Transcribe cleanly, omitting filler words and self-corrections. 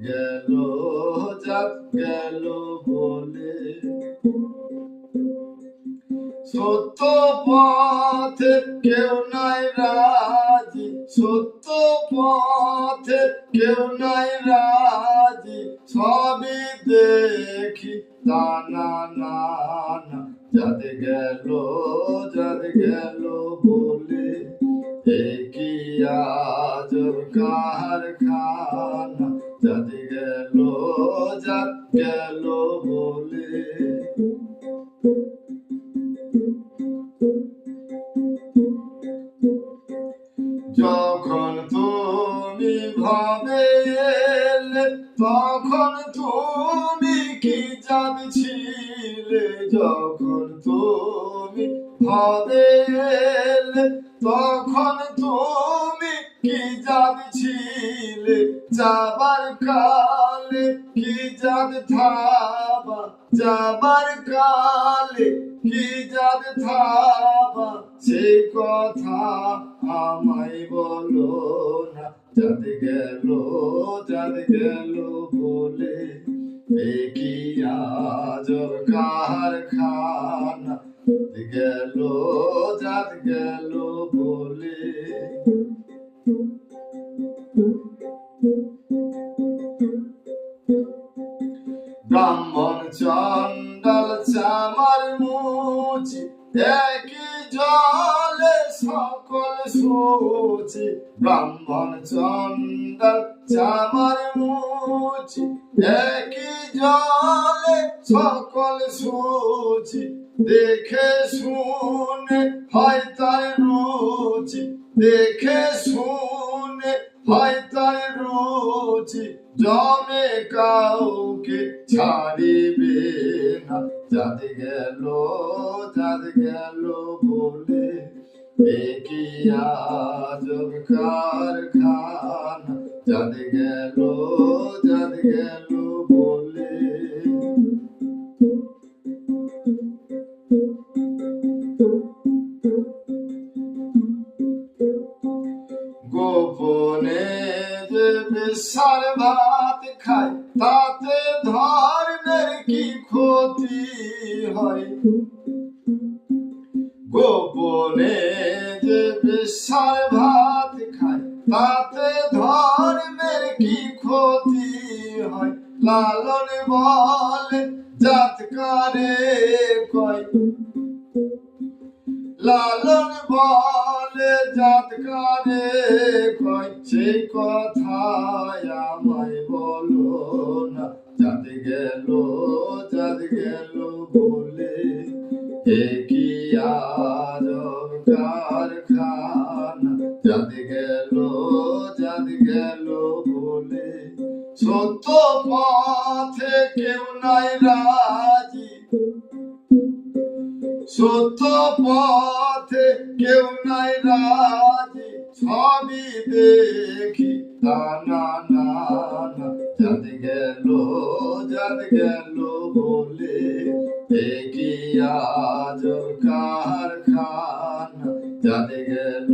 গেল যাক গেল বলে। সত্য পথে কেউ নাই রাজি, সত্য পথে কেউ নাই রাজি, সবই দেখি টানা না না। যাদ গেল বলে, এ কি আজব কারখানা। যাদ গেল বলে। যখন তুমি ভাবে এলে, তখন তুমি কি জানছিলে। যখন তুমি ভাবে এলে, তখন তুমি কি জানছিলে। যাবার কালে কি জান থাবা, যাবার কালে কি জান থাবা, সে কথা আমায় বলো না। যাদ গেল বলে, এ কি আজব কারখানা। যাদ গেল বলে। ব্রাহ্মণ চণ্ডাল চামার মুচি, একই জলে সকল সূচি। ব্রাহ্মণ চণ্ডাল চামার মুচি, একই জলে সকল সূচি। দেখে শুনে হয় তার রুচি, দেখে শুনে হয় তার রুচি। জমে কাউকে ছাড়িবে না। যাদ গেল বলে, এ কি আজব কারখানা। যাদ গেল বলে। গোপনে যে বেশ্যার ভাত খায়, তাতে ধর্মের কি ক্ষতি হয়। গোপনে যে বেশ্যার ভাত খায়, তাতে ধর্মের কি ক্ষতি হয়। লালন বলে জাতকারে কয়, লালন বলে জাতকারে কয়, সে কথায় আমায় বলো না। যাদ গেল বলে, এ কি আজব কারখানা। যাদ গেল বলে। সত্য পথে কেউ নাই রাজি, সত্য পথে কেউ নাই রাজি, সবই দেখি টানা না না। যাদ গেল বলে, এ কি আজব কারখানা। যাদ গেল